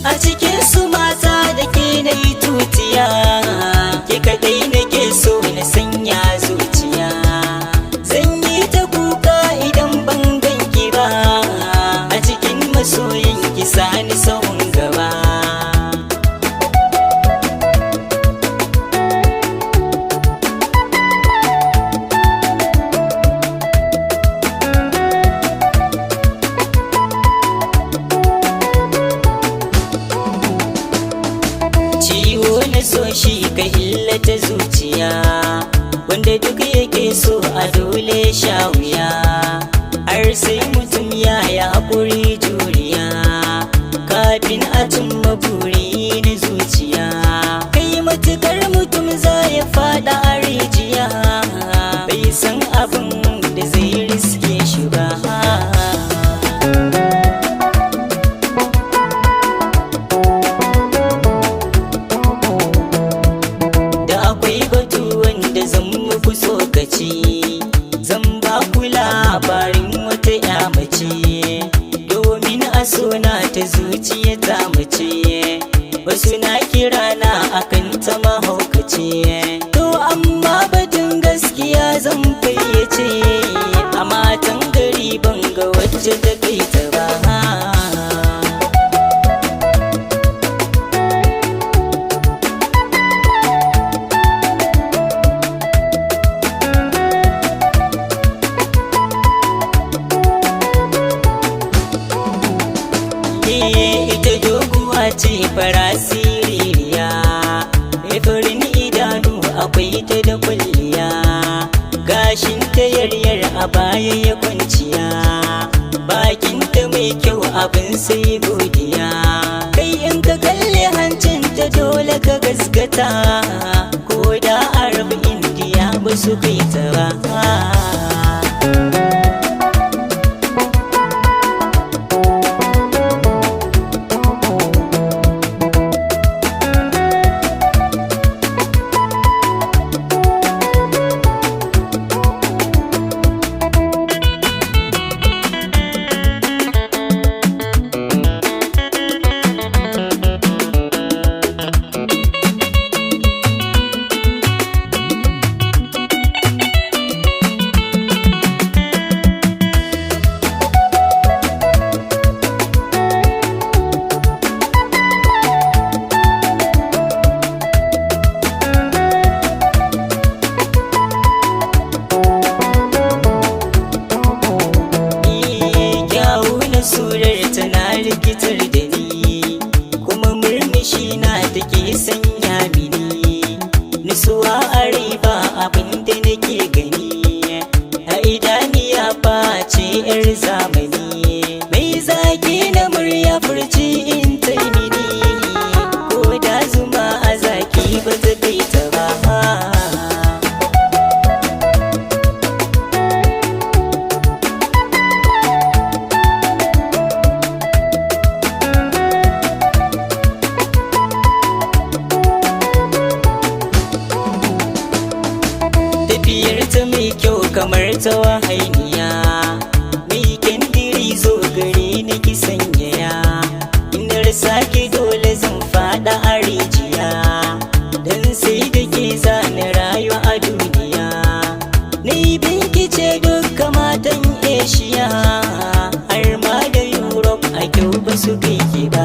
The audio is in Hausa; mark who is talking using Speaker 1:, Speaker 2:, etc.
Speaker 1: A cikin su mata da ke na yi tutiya, ke kaɗai nake so na sanya zuciya. Zan yi ta kuka idan ban ganki ba, a cikin masoyin ki sani sahun gaba. Ciwo na so shi ka illata zuciya, wanda duk yake so a dole sha wuya. Har sai mutum ya yi haƙuri juriya, kafin a cimma buri na zuciya. Kai matukar mutum za ya faɗa a rijiya, bai san abin da zai riske shi ba. Zan ba ku labarin wata ya mace, domin a sona ta zuciya ta mace. Wasu na kira na akan ta mahaukace, to amma batun gaskiya zan fayyace. A matan gari ban ga wacce ta kai ta ba. Ita doguwa ce fara siririya, mai farin idanu akwai ta da kwalliya. Gashin ta yaryar a baya ya kwanciya, bakin ta mai kyau abin sai godiya. Kai in ka kalli hancin ta dole ka gaskata, ko da Arab Indiya ba su kai ta ba. Surar tana rikitar da ni, kuma murmushi na take sanya mini nutsuwa a rai ba abin da nake gani. A idaniya ba ce 'yar zamani, mai zaki na murya furci in ta mini, ko da zuma a zaki ba ta kai ta ba. Tafiyar ta mai kyau kamar ta wahainiya, mai kendiri zo gare ni ki sanyaya. Inda rasa ki dole zan fada a rijiya, dan sai da ke zane rayu a duniya. Ni binki ce dukkan matan Asia, har ma da Europe a kyau ba su kai ki ba.